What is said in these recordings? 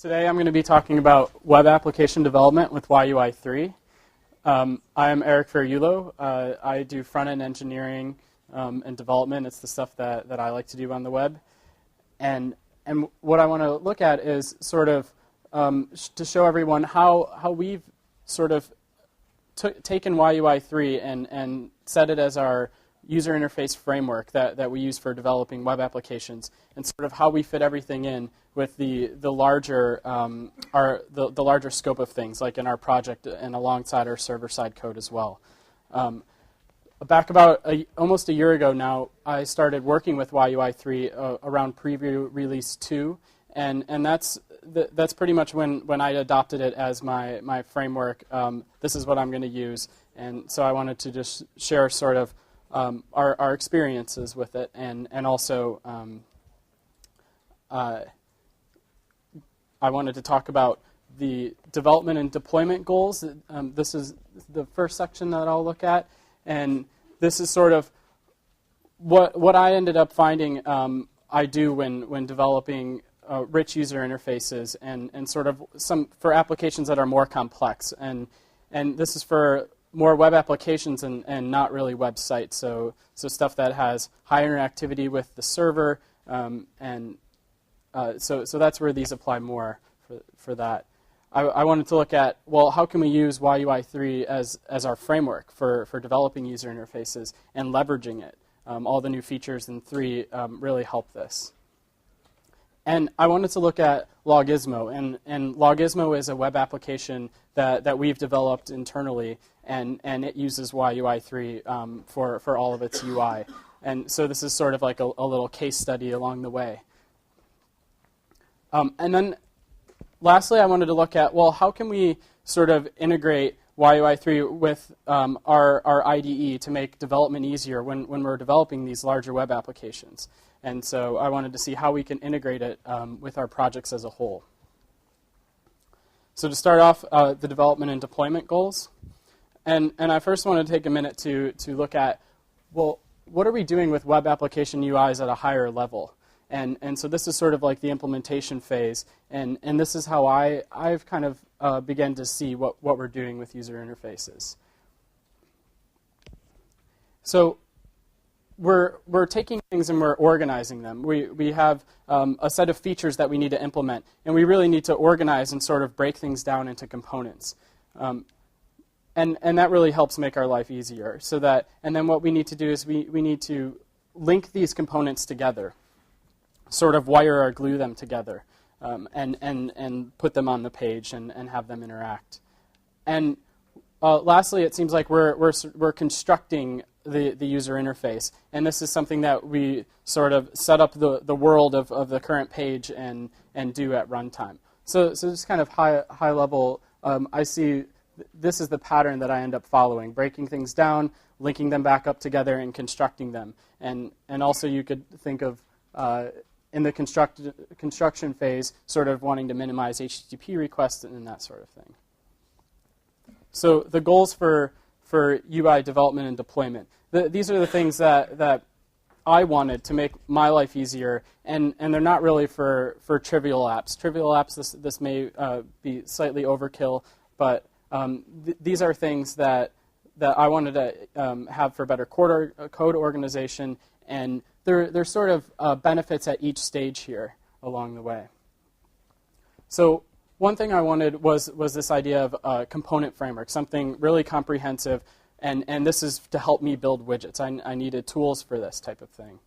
Today I'm going to be talking about web application development with YUI 3. I am Eric Ferraiuolo. I do front-end engineering and development. It's the stuff that I like to do on the web. And what I want to look at is sort of to show everyone how we've sort of taken YUI 3 and set it as our user interface framework that we use for developing web applications, and sort of how we fit everything in with the larger the larger scope of things, like in our project and alongside our server-side code as well. Back about almost a year ago now, I started working with YUI 3 around preview release 2, and that's pretty much when I adopted it as my framework. This is what I'm going to use, and so I wanted to just share sort of our experiences with it, and also I wanted to talk about the development and deployment goals. This is the first section that I'll look at, and this is sort of what I ended up finding I do when developing rich user interfaces and sort of some for applications that are more complex, and this is for more web applications and not really websites, so stuff that has high interactivity with the server, so that's where these apply more for that. I wanted to look at, well, how can we use YUI 3 as our framework for developing user interfaces and leveraging it? All the new features in 3 really help this. And I wanted to look at Logismo, and Logismo is a web application that we've developed internally, and it uses YUI 3 for all of its UI. And so this is sort of like a little case study along the way. And then lastly, I wanted to look at, well, how can we sort of integrate YUI 3 with our IDE to make development easier when we're developing these larger web applications? And so I wanted to see how we can integrate it with our projects as a whole. So to start off, the development and deployment goals. And I first want to take a minute to look at, well, what are we doing with web application UIs at a higher level? And so this is sort of like the implementation phase, and this is how I've kind of begun to see what we're doing with user interfaces. So we're taking things and we're organizing them. We have a set of features that we need to implement, and we really need to organize and sort of break things down into components. And that really helps make our life easier. And then what we need to do is we need to link these components together, sort of wire or glue them together, and put them on the page and have them interact. And lastly, it seems like we're constructing the user interface, and this is something that we sort of set up the world of the current page and do at runtime. So just kind of high level, I see this is the pattern that I end up following: breaking things down, linking them back up together, and constructing them. And also you could think of in the construction phase, sort of wanting to minimize HTTP requests and that sort of thing. So the goals for UI development and deployment. These are the things that I wanted to make my life easier, and they're not really for trivial apps. Trivial apps, this may be slightly overkill, but these are things that I wanted to have for better code organization, and there's sort of benefits at each stage here along the way. So one thing I wanted was this idea of a component framework, something really comprehensive, and this is to help me build widgets. I needed tools for this type of thing.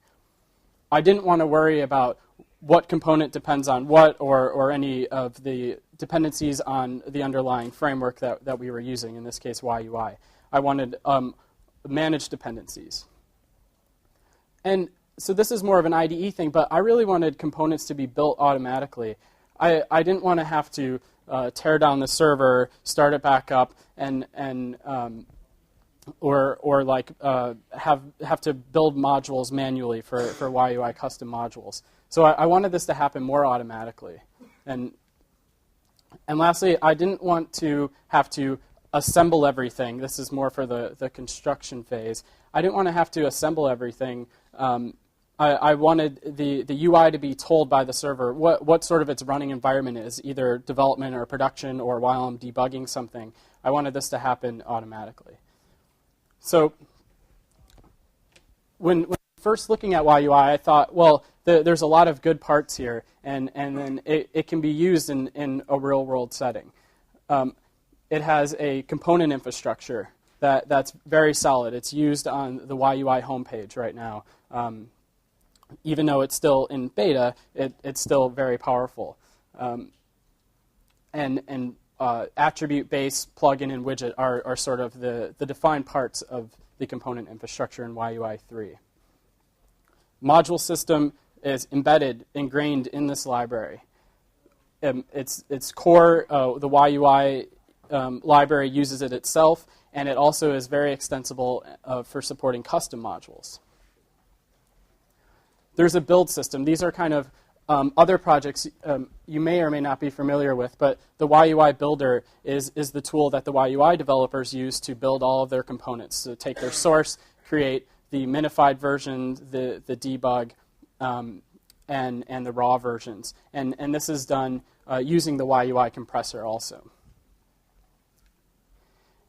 I didn't want to worry about what component depends on what, or any of the dependencies on the underlying framework that we were using, in this case YUI. I wanted managed dependencies. And so this is more of an IDE thing, but I really wanted components to be built automatically. I didn't want to have to tear down the server, start it back up, or like have to build modules manually for YUI custom modules. So I wanted this to happen more automatically. And lastly, I didn't want to have to assemble everything. This is more for the construction phase. I didn't want to have to assemble everything I wanted the UI to be told by the server what sort of its running environment is, either development or production or while I'm debugging something. I wanted this to happen automatically. So when first looking at YUI, I thought, well, there's a lot of good parts here, and then it can be used in a real-world setting. It has a component infrastructure that's very solid. It's used on the YUI homepage right now. Even though it's still in beta, it's still very powerful. And attribute base, plugin, and widget are sort of the defined parts of the component infrastructure in YUI 3. Module system is embedded, ingrained in this library. Its core, the YUI library uses it itself, and it also is very extensible for supporting custom modules. There's a build system. These are kind of other projects you may or may not be familiar with, but the YUI builder is the tool that the YUI developers use to build all of their components. So take their source, create the minified version, the debug, and the raw versions. And this is done using the YUI compressor also.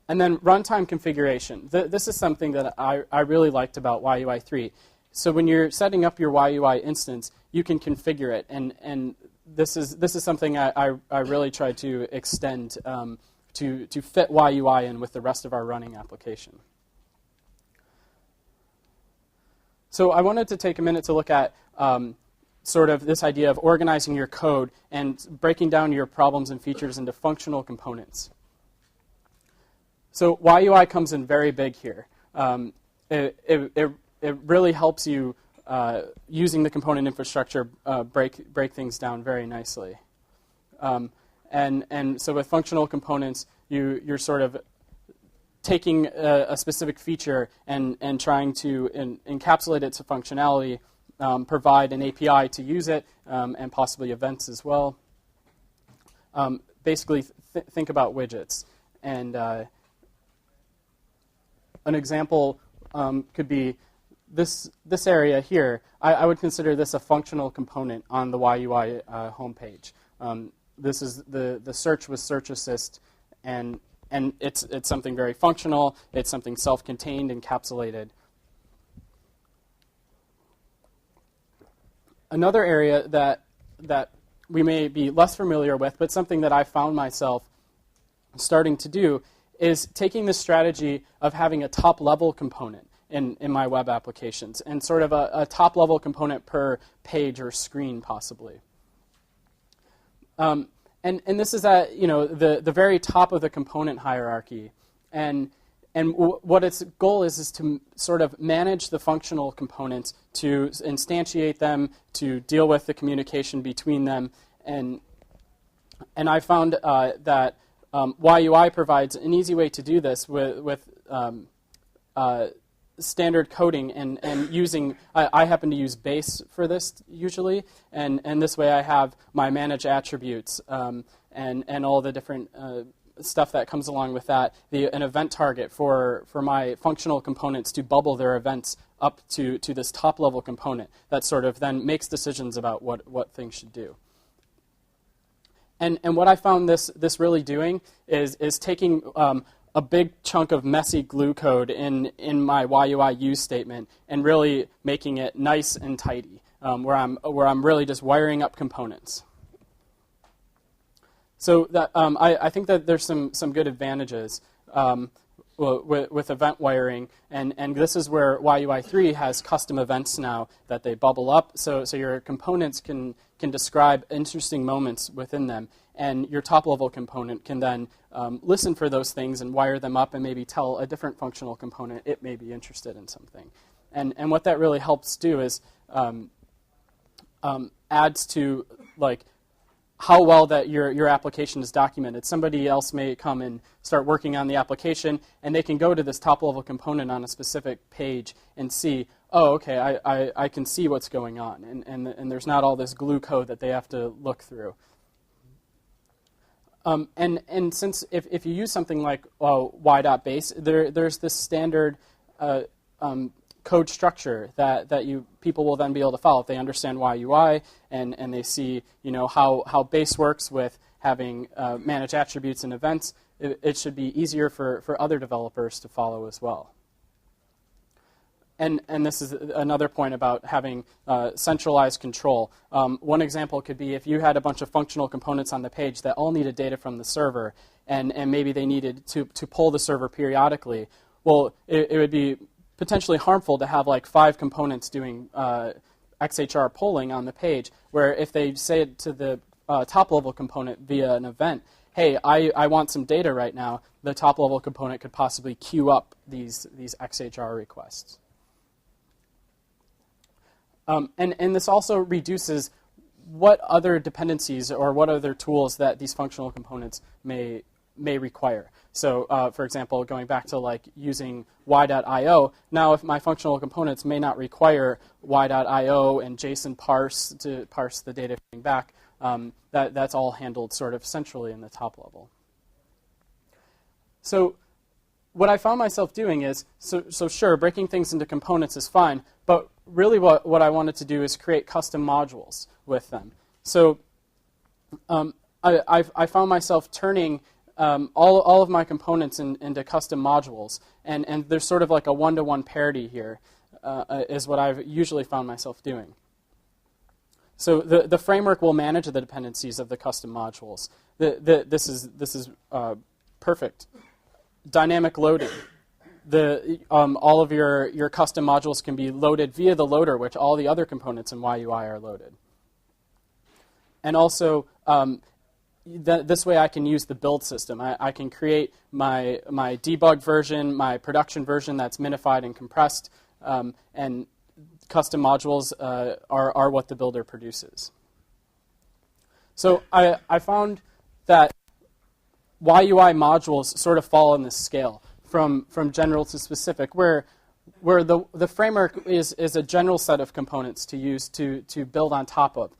And then runtime configuration. This is something that I really liked about YUI 3. So when you're setting up your YUI instance, you can configure it, and this is something I really tried to extend to fit YUI in with the rest of our running application. So I wanted to take a minute to look at sort of this idea of organizing your code and breaking down your problems and features into functional components. So YUI comes in very big here. It really helps you, using the component infrastructure, break things down very nicely. And so with functional components, you're sort of taking a specific feature and trying to encapsulate it to functionality, provide an API to use it, and possibly events as well. Basically, think about widgets. And an example could be this area here. I would consider this a functional component on the YUI homepage. This is the search with search assist, and it's something very functional. It's something self-contained, encapsulated. Another area that we may be less familiar with, but something that I found myself starting to do, is taking the strategy of having a top-level component in my web applications, and sort of a top-level component per page or screen, possibly. And this is at the very top of the component hierarchy, and what its goal is to sort of manage the functional components, to instantiate them, to deal with the communication between them, and I found that YUI provides an easy way to do this with standard coding and using, I happen to use base for this usually, and this way I have my manage attributes and all the different stuff that comes along with that, an event target for my functional components to bubble their events up to this top level component that sort of then makes decisions about what things should do. And what I found this really doing is taking a big chunk of messy glue code in my YUI use statement and really making it nice and tidy, where I'm really just wiring up components. So that I think that there's some good advantages with event wiring, and this is where YUI 3 has custom events now that they bubble up, so your components can describe interesting moments within them, and your top-level component can then listen for those things and wire them up and maybe tell a different functional component it may be interested in something. And what that really helps do is adds to like how well that your application is documented. Somebody else may come and start working on the application, and they can go to this top-level component on a specific page and see, oh, okay, I can see what's going on, and there's not all this glue code that they have to look through. And since if you use something like y.base, there's this standard code structure that people will then be able to follow if they understand YUI and they see how base works with having managed attributes and events. It should be easier for other developers to follow as well. And this is another point about having centralized control. One example could be if you had a bunch of functional components on the page that all needed data from the server, and maybe they needed to pull the server periodically. Well, it would be potentially harmful to have like 5 components doing XHR polling on the page, where if they say to the top-level component via an event, hey, I want some data right now, the top-level component could possibly queue up these XHR requests. And this also reduces what other dependencies or what other tools that these functional components may require. So, for example, going back to like using Y.io, now if my functional components may not require Y.io and JSON parse to parse the data coming back, that's all handled sort of centrally in the top level. So what I found myself doing is, so sure, breaking things into components is fine, but really what I wanted to do is create custom modules with them. So I found myself turning all of my components into custom modules, and there's sort of like a one-to-one parity here, is what I've usually found myself doing. So the framework will manage the dependencies of the custom modules. This is perfect. Dynamic loading. All of your custom modules can be loaded via the loader, which all the other components in YUI are loaded. And also, this way I can use the build system. I can create my debug version, my production version that's minified and compressed, and custom modules are what the builder produces. So I found that YUI modules sort of fall on this scale from general to specific, where the framework is a general set of components to use to build on top of.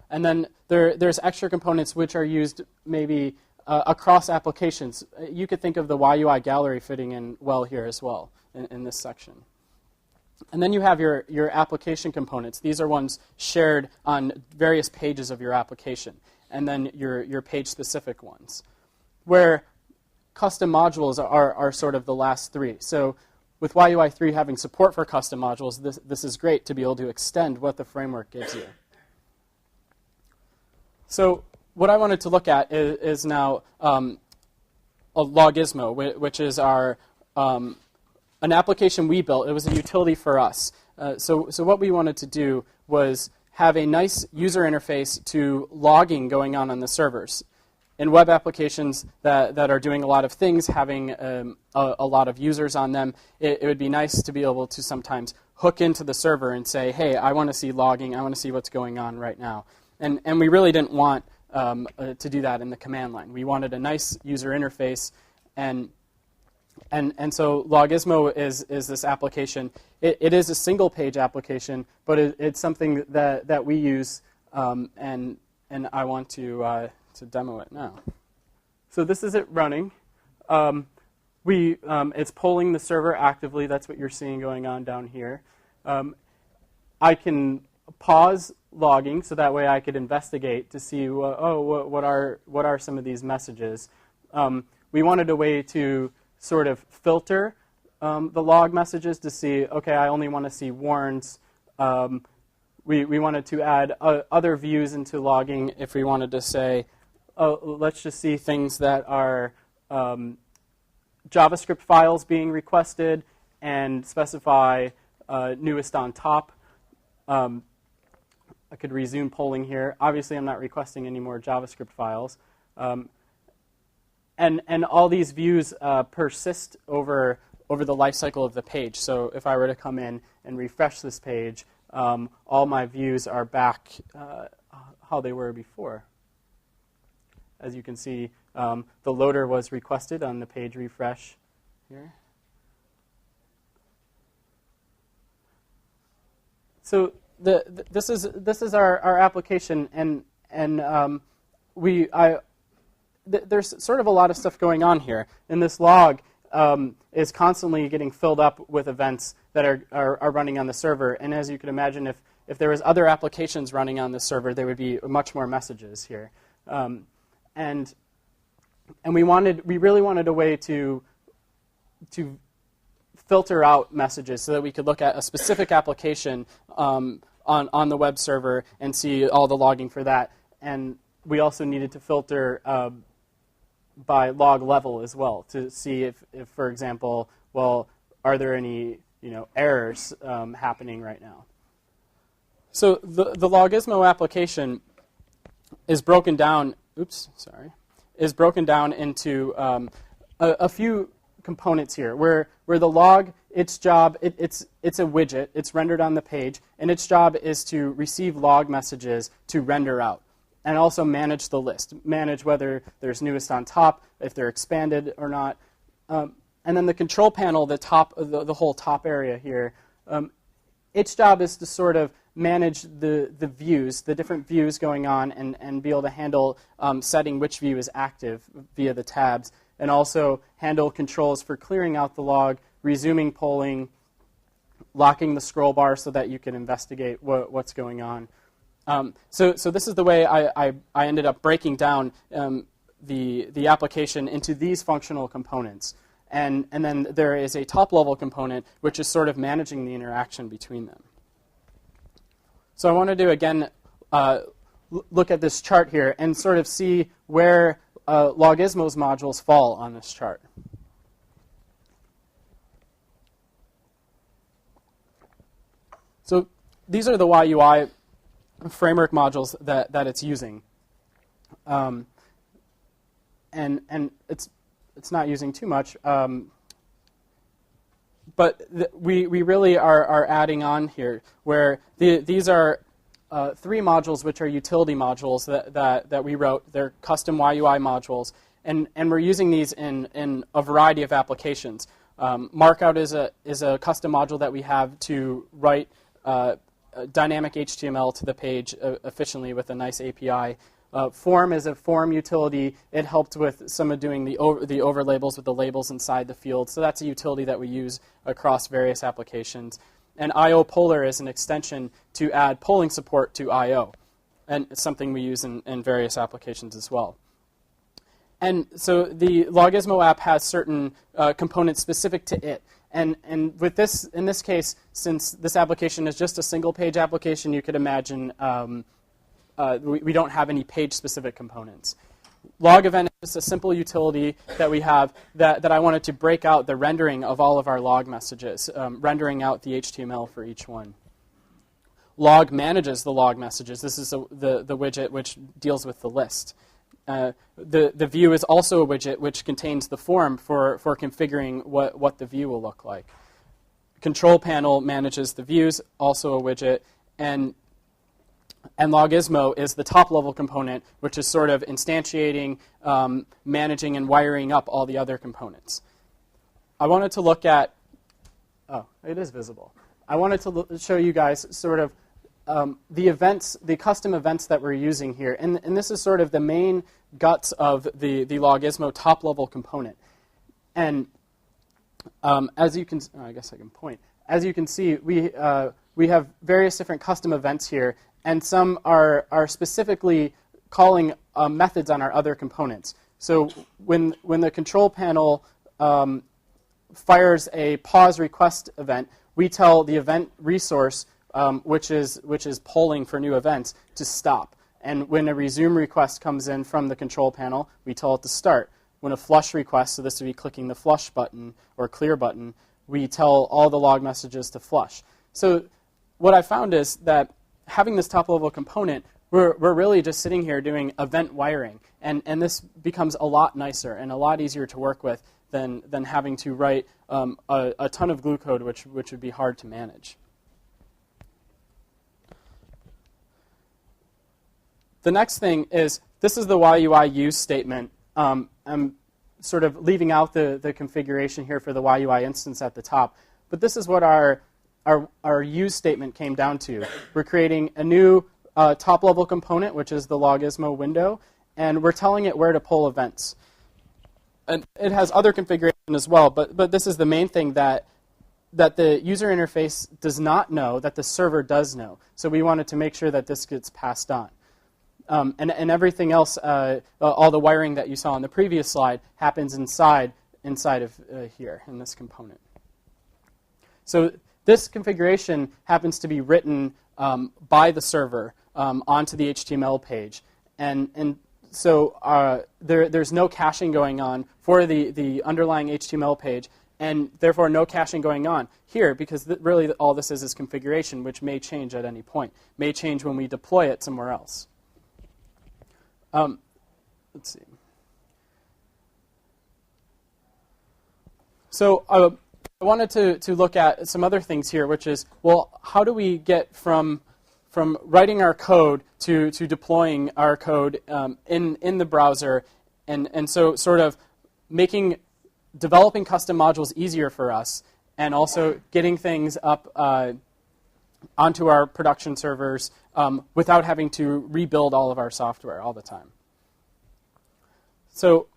And then there's extra components which are used maybe across applications. You could think of the YUI gallery fitting in well here as well in this section. And then you have your application components. These are ones shared on various pages of your application. And then your page-specific ones, where custom modules are sort of the last 3. So with YUI 3 having support for custom modules, this is great to be able to extend what the framework gives you. So what I wanted to look at is now a Logismo, which is our an application we built. It was a utility for us. So what we wanted to do was have a nice user interface to logging going on the servers. In web applications that are doing a lot of things, having a lot of users on them, it would be nice to be able to sometimes hook into the server and say, hey, I want to see logging. I want to see what's going on right now. And we really didn't want to do that in the command line. We wanted a nice user interface, and so Logismo is this application. It is a single-page application, but it's something that we use, and I want to demo it now. So this is it running. It's polling the server actively. That's what you're seeing going on down here. I can pause logging, so that way I could investigate to see, what are some of these messages. We wanted a way to sort of filter the log messages to see, okay, I only want to see warns. We wanted to add other views into logging if we wanted to say, let's just see things that are JavaScript files being requested and specify newest on top. I could resume polling here. Obviously, I'm not requesting any more JavaScript files. And all these views persist over the life cycle of the page. So if I were to come in and refresh this page, all my views are back how they were before. As you can see, the loader was requested on the page refresh here. So this is our application, and there's sort of a lot of stuff going on here. And this log is constantly getting filled up with events that are running on the server. And as you can imagine, if there was other applications running on the server, there would be much more messages here. And we really wanted a way to filter out messages so that we could look at a specific application on the web server and see all the logging for that. And we also needed to filter by log level as well to see if, for example, well, are there any errors happening right now? So the Logismo application is broken down. Is broken down into a few components here, where the log, its job, it's a widget, it's rendered on the page, and its job is to receive log messages to render out, and also manage the list, manage whether there's newest on top, if they're expanded or not. And then the control panel, the whole top area here, its job is to sort of manage the views, the different views going on, and be able to handle setting which view is active via the tabs, and also handle controls for clearing out the log, resuming polling, locking the scroll bar so that you can investigate what's going on. So this is the way I ended up breaking down the application into these functional components. And then there is a top-level component, which is sort of managing the interaction between them. So I want to do, again, look at this chart here and sort of see where Logismo's modules fall on this chart. So these are the YUI framework modules that it's using. And it's not using too much. But we really are adding on here, where these are 3 modules which are utility modules that we wrote. They're custom YUI modules, and we're using these in a variety of applications. Markout is a custom module that we have to write dynamic HTML to the page efficiently with a nice API. Form is a form utility. It helped with some of doing the over labels with the labels inside the field. So that's a utility that we use across various applications. And IO Polar is an extension to add polling support to IO. And it's something we use in various applications as well. And so the Logismo app has certain components specific to it. And with this, in this case, since this application is just a single page application, you could imagine we don't have any page-specific components. Log event is just a simple utility that we have that I wanted to break out the rendering of all of our log messages, rendering out the HTML for each one. Log manages the log messages. This is the widget which deals with the list. The view is also a widget which contains the form for configuring what the view will look like. Control panel manages the views, also a widget, and Logismo is the top-level component, which is sort of instantiating, managing, and wiring up all the other components. I wanted to look at, oh, it is visible. I wanted to show you guys sort of the events, the custom events that we're using here. And this is sort of the main guts of the Logismo top-level component. And as you can, I guess I can point. As you can see, we have various different custom events here. And some are specifically calling methods on our other components. So when the control panel fires a pause request event, we tell the event resource, which is polling for new events, to stop. And when a resume request comes in from the control panel, we tell it to start. When a flush request, so this would be clicking the flush button or clear button, we tell all the log messages to flush. So what I found is that having this top-level component, we're really just sitting here doing event wiring. And this becomes a lot nicer and a lot easier to work with than having to write a ton of glue code, which would be hard to manage. The next thing is, this is the YUI use statement. I'm sort of leaving out the configuration here for the YUI instance at the top. But this is what our use statement came down to. We're creating a new top-level component, which is the Logismo window, and we're telling it where to pull events. And it has other configuration as well, but this is the main thing that that the user interface does not know that the server does know. So we wanted to make sure that this gets passed on. And everything else, all the wiring that you saw on the previous slide, happens inside of here in this component. So this configuration happens to be written by the server onto the HTML page. And so there's no caching going on for the underlying HTML page, and therefore no caching going on here, because really all this is configuration, which may change at any point, may change when we deploy it somewhere else. Let's see. So I wanted to look at some other things here, which is, well, how do we get from writing our code to deploying our code in the browser, and so sort of developing custom modules easier for us, and also getting things up onto our production servers without having to rebuild all of our software all the time. So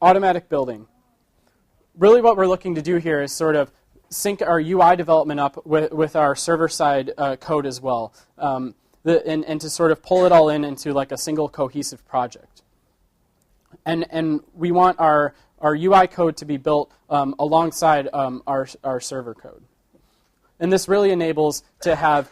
automatic building. Really what we're looking to do here is sort of sync our UI development up with our server-side code as well, and to sort of pull it all into like a single cohesive project. And we want our UI code to be built alongside our server code. And this really enables to have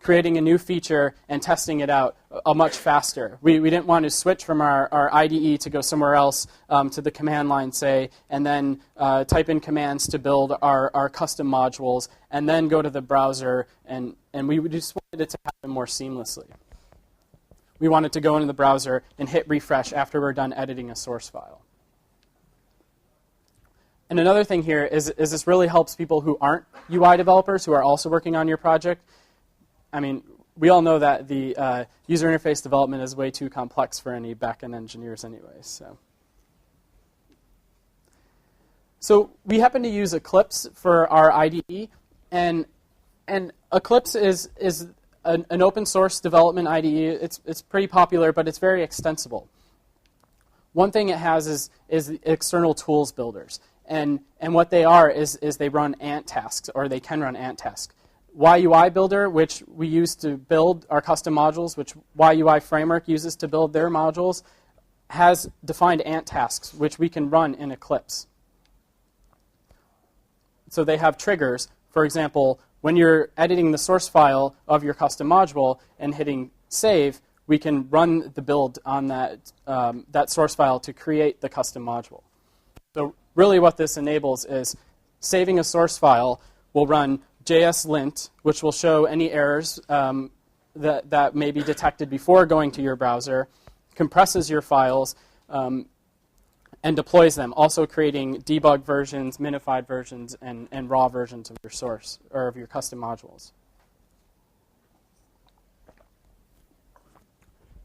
creating a new feature and testing it out much faster. We didn't want to switch from our IDE to go somewhere else to the command line, say, and then type in commands to build our custom modules, and then go to the browser, and we just wanted it to happen more seamlessly. We wanted to go into the browser and hit refresh after we're done editing a source file. And another thing here is this really helps people who aren't UI developers, who are also working on your project. I mean, we all know that the user interface development is way too complex for any back-end engineers anyways. So we happen to use Eclipse for our IDE, and Eclipse is an open source development IDE. It's pretty popular, but it's very extensible. One thing it has is external tools builders. And what they are is they run ant tasks, or they can run ant tasks. YUI Builder, which we use to build our custom modules, which YUI Framework uses to build their modules, has defined ant tasks, which we can run in Eclipse. So they have triggers. For example, when you're editing the source file of your custom module and hitting save, we can run the build on that source file to create the custom module. So really what this enables is saving a source file will run JSLint, which will show any errors that may be detected before going to your browser, compresses your files, and deploys them, also creating debug versions, minified versions, and raw versions of your source, or of your custom modules.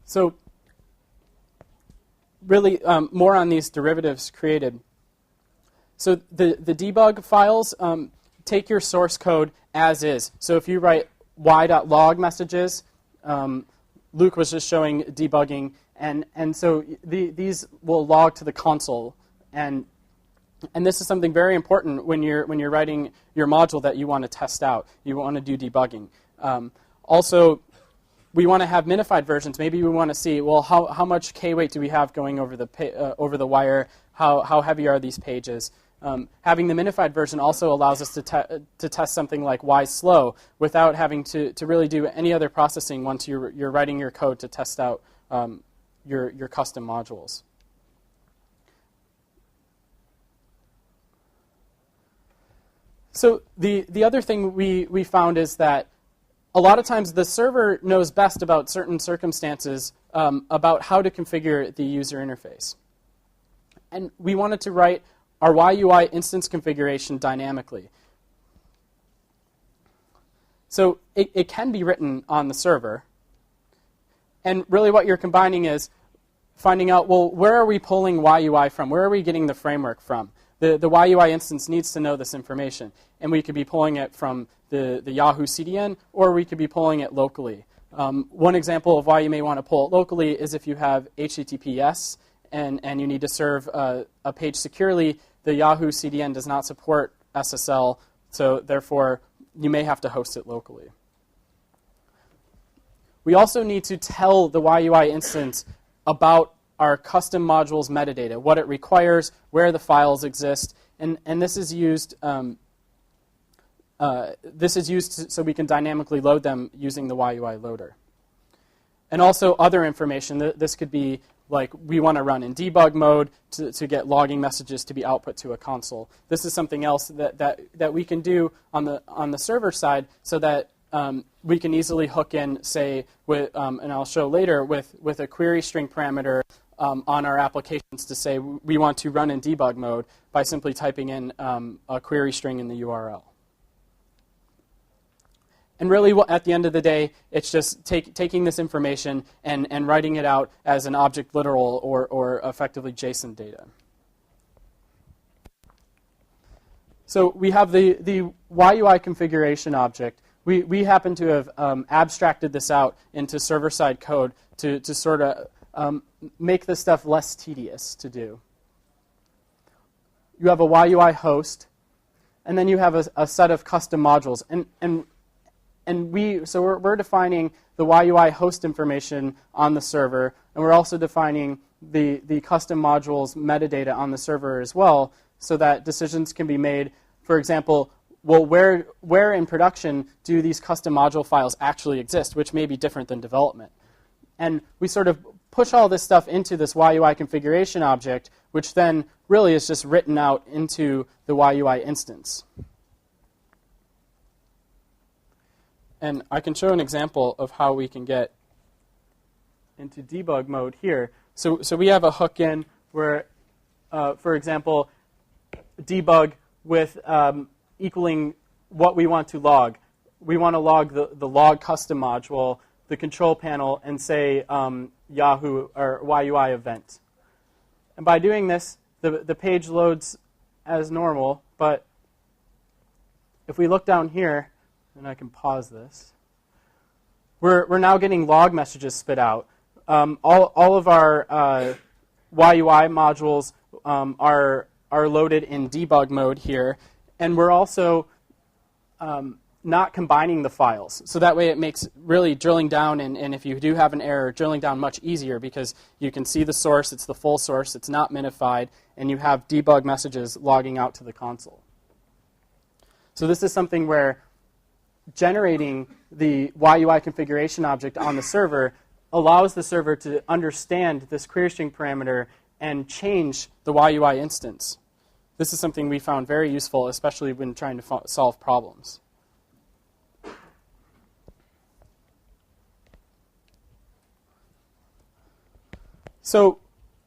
So really, more on these derivatives created. So the debug files take your source code as is. So if you write y.log messages, Luke was just showing debugging, and so these will log to the console, and this is something very important when you're writing your module that you want to test out. You want to do debugging. Also, we want to have minified versions. Maybe we want to see, well, how much k-weight do we have going over the wire? How heavy are these pages? Having the minified version also allows us to test something like Y slow without having to really do any other processing once you're writing your code to test out your custom modules. So the other thing we found is that a lot of times the server knows best about certain circumstances about how to configure the user interface. And we wanted to write our YUI instance configuration dynamically. So it can be written on the server. And really what you're combining is finding out, well, where are we pulling YUI from? Where are we getting the framework from? The YUI instance needs to know this information. And we could be pulling it from the Yahoo CDN, or we could be pulling it locally. One example of why you may want to pull it locally is if you have HTTPS and you need to serve a page securely. The Yahoo CDN does not support SSL So therefore, you may have to host it locally. We also need to tell the YUI instance about our custom module's metadata, what it requires, where the files exist, and this is used. So we can dynamically load them using the YUI loader. And also other information. This could be like we want to run in debug mode to get logging messages to be output to a console. This is something else that we can do on the server side, so that we can easily hook in, say, with and I'll show later with a query string parameter on our applications to say we want to run in debug mode by simply typing in a query string in the URL. And really, at the end of the day, it's just taking this information and writing it out as an object literal or effectively JSON data. So we have the YUI configuration object. We happen to have abstracted this out into server-side code to sort of make this stuff less tedious to do. You have a YUI host, and then you have a set of custom modules. So we're defining the YUI host information on the server, and we're also defining the custom modules metadata on the server as well, so that decisions can be made. For example, well, where in production do these custom module files actually exist, which may be different than development? And we sort of push all this stuff into this YUI configuration object, which then really is just written out into the YUI instance. And I can show an example of how we can get into debug mode here. So we have a hook in where, for example, debug with equaling what we want to log. We want to log the log custom module, the control panel, and say Yahoo or YUI event. And by doing this, the page loads as normal. But if we look down here, and I can pause this, we're now getting log messages spit out. All of our YUI modules are loaded in debug mode here, and we're also not combining the files. So that way it makes really drilling down, and if you do have an error, drilling down much easier, because you can see the source, it's the full source, it's not minified, and you have debug messages logging out to the console. So this is something where generating the YUI configuration object on the server allows the server to understand this query string parameter and change the YUI instance. This is something we found very useful, especially when trying to solve problems. So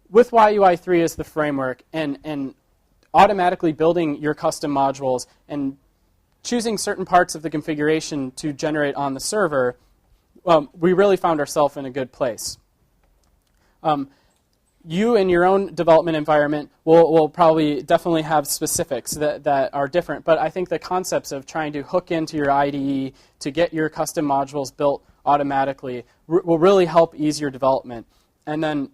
with YUI 3 as the framework and automatically building your custom modules and choosing certain parts of the configuration to generate on the server, we really found ourselves in a good place. You in your own development environment will probably definitely have specifics that are different, but I think the concepts of trying to hook into your IDE to get your custom modules built automatically will really help ease your development. And then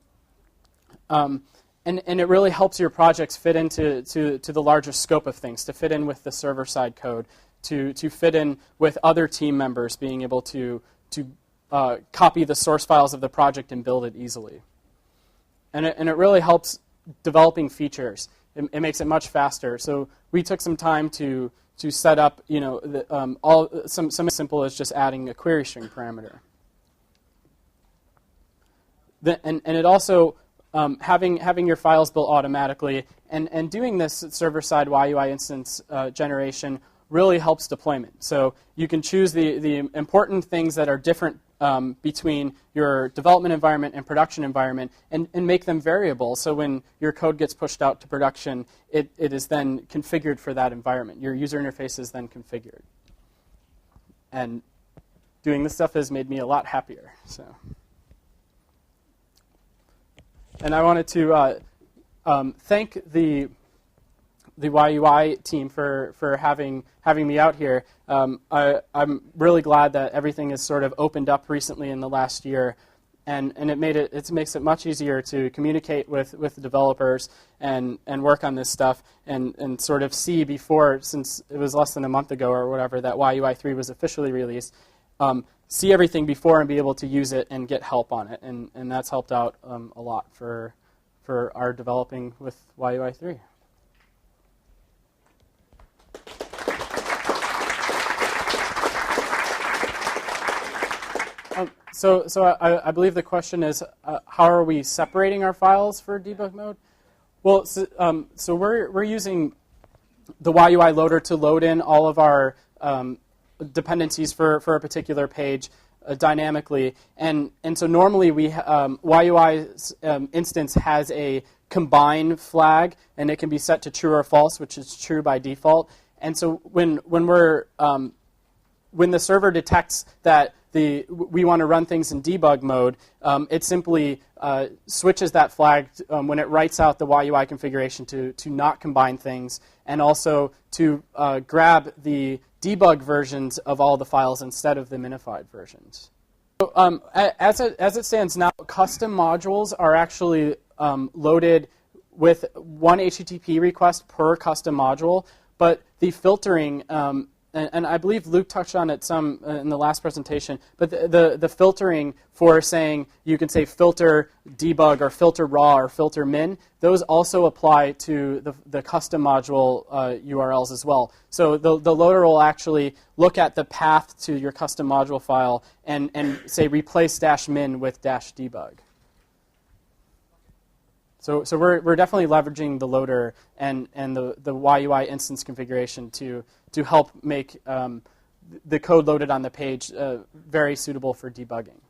and it really helps your projects fit into the larger scope of things, to fit in with the server-side code, to fit in with other team members being able to copy the source files of the project and build it easily. And it really helps developing features. It makes it much faster. So we took some time to set up, some as simple as just adding a query string parameter. And it also having your files built automatically and doing this server-side YUI instance generation really helps deployment. So you can choose the important things that are different between your development environment and production environment and make them variable. So when your code gets pushed out to production, it is then configured for that environment. Your user interface is then configured. And doing this stuff has made me a lot happier. So. And I wanted to thank the YUI team for having me out here. I'm really glad that everything has sort of opened up recently in the last year, and it makes it much easier to communicate with the developers and work on this stuff and sort of see before, since it was less than a month ago or whatever that YUI 3 was officially released, see everything before and be able to use it and get help on it, and that's helped out a lot for our developing with YUI 3. So I believe the question is, how are we separating our files for debug mode? Well, so we're using the YUI loader to load in all of our dependencies for a particular page dynamically, and so normally YUI's instance has a combine flag, and it can be set to true or false, which is true by default. And so when the server detects that we want to run things in debug mode, it simply switches that flag when it writes out the YUI configuration to not combine things, and also to grab the debug versions of all the files instead of the minified versions. So, as it stands now, custom modules are actually loaded with one HTTP request per custom module, but the filtering, and I believe Luke touched on it some in the last presentation, but the filtering for saying, you can say filter debug or filter raw or filter min, those also apply to the custom module URLs as well. So the loader will actually look at the path to your custom module file and say replace -min with -debug. So we're definitely leveraging the loader and the YUI instance configuration to help make the code loaded on the page very suitable for debugging.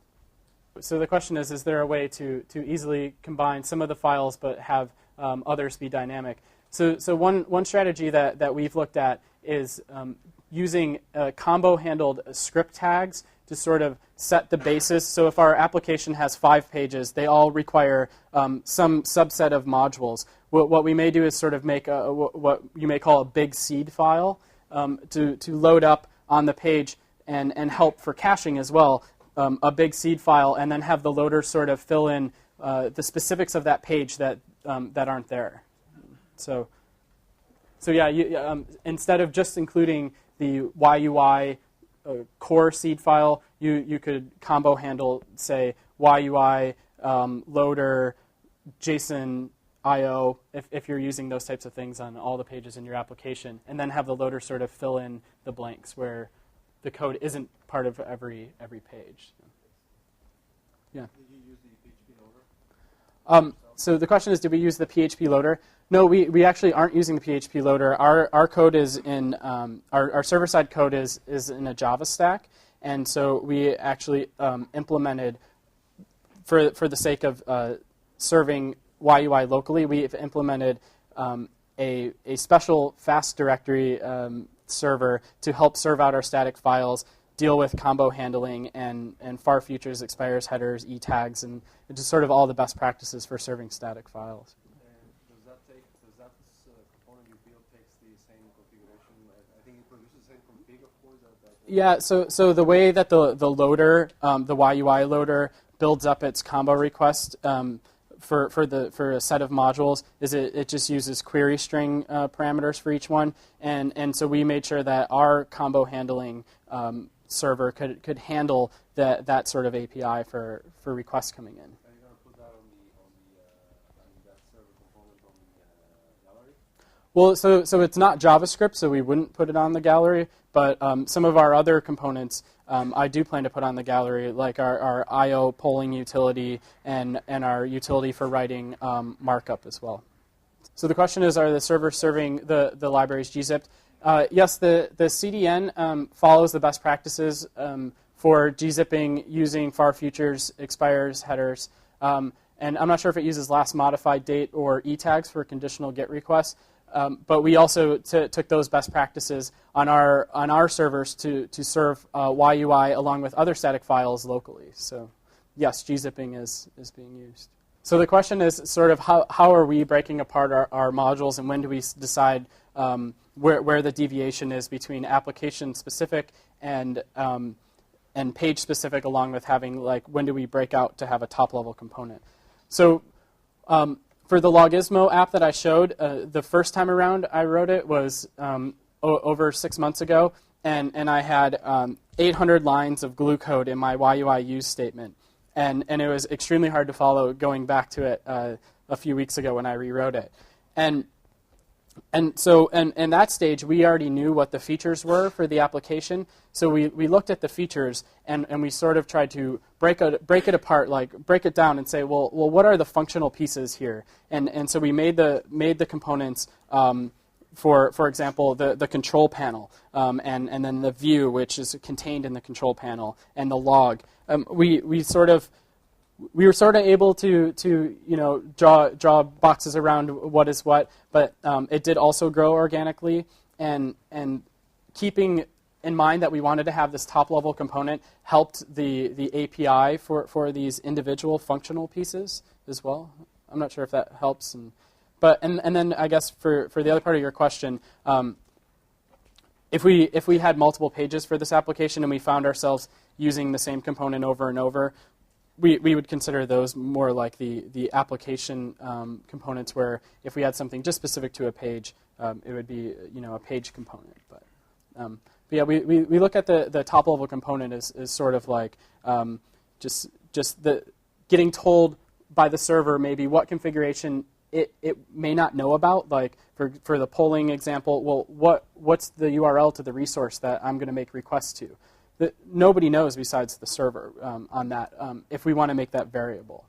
So the question is there a way to easily combine some of the files but have others be dynamic? So one strategy that we've looked at is using combo-handled script tags to sort of set the basis. So if our application has 5 pages, they all require some subset of modules. What we may do is sort of make what you may call a big seed file to load up on the page and help for caching as well, a big seed file, and then have the loader sort of fill in the specifics of that page that aren't there. So yeah, instead of just including the YUI core seed file, you could combo handle, say, YUI loader JSON IO if you're using those types of things on all the pages in your application, and then have the loader sort of fill in the blanks where the code isn't part of every page. Yeah. Did you use the PHP loader? So the question is, did we use the PHP loader? No, we actually aren't using the PHP loader. Our code is in our server-side code is in a Java stack, and so we actually implemented, for the sake of serving YUI locally, we've implemented a special fast directory server to help serve out our static files, deal with combo handling and far futures, expires, headers, e-tags, and just sort of all the best practices for serving static files. Does that component you build takes the same configuration? I think it produces the same config, of course. Yeah. So the way that the loader, the YUI loader, builds up its combo request for a set of modules is it just uses query string parameters for each one, and so we made sure that our combo handling server could handle that sort of API for requests coming in. Are you going to put that on that server component on the gallery? Well, so it's not JavaScript, so we wouldn't put it on the gallery, but some of our other components I do plan to put on the gallery, like our I/O polling utility and our utility for writing markup as well. So the question is, are the servers serving the libraries gzipped? Yes, the CDN follows the best practices for gzipping using far futures, expires, headers. And I'm not sure if it uses last modified date or e-tags for conditional GET requests. But we also took those best practices on our servers to serve YUI along with other static files locally. So yes, gzipping is being used. So the question is sort of how are we breaking apart our modules, and when do we decide where the deviation is between application specific and and page specific, along with having like when do we break out to have a top level component. So for the Logismo app that I showed, the first time around I wrote it was over 6 months ago, and I had 800 lines of glue code in my YUI use statement, and it was extremely hard to follow going back to it a few weeks ago when I rewrote it. And so in that stage, we already knew what the features were for the application. So we looked at the features, and we sort of tried to break it apart, like break it down and say, well, what are the functional pieces here? And so we made the components, for example, the control panel, and then the view, which is contained in the control panel, and the log. We were sort of able to draw boxes around what is what, but it did also grow organically, and keeping in mind that we wanted to have this top level component helped the API for these individual functional pieces as well. I'm not sure if that helps, and then I guess for the other part of your question, if we had multiple pages for this application and we found ourselves using the same component over and over, we would consider those more like the application components, where if we had something just specific to a page, it would be a page component. But yeah, we look at the top level component as sort of like just the getting told by the server maybe what configuration it may not know about. Like for the polling example, well, what's the URL to the resource that I'm going to make requests to? That nobody knows besides the server on that, if we want to make that variable.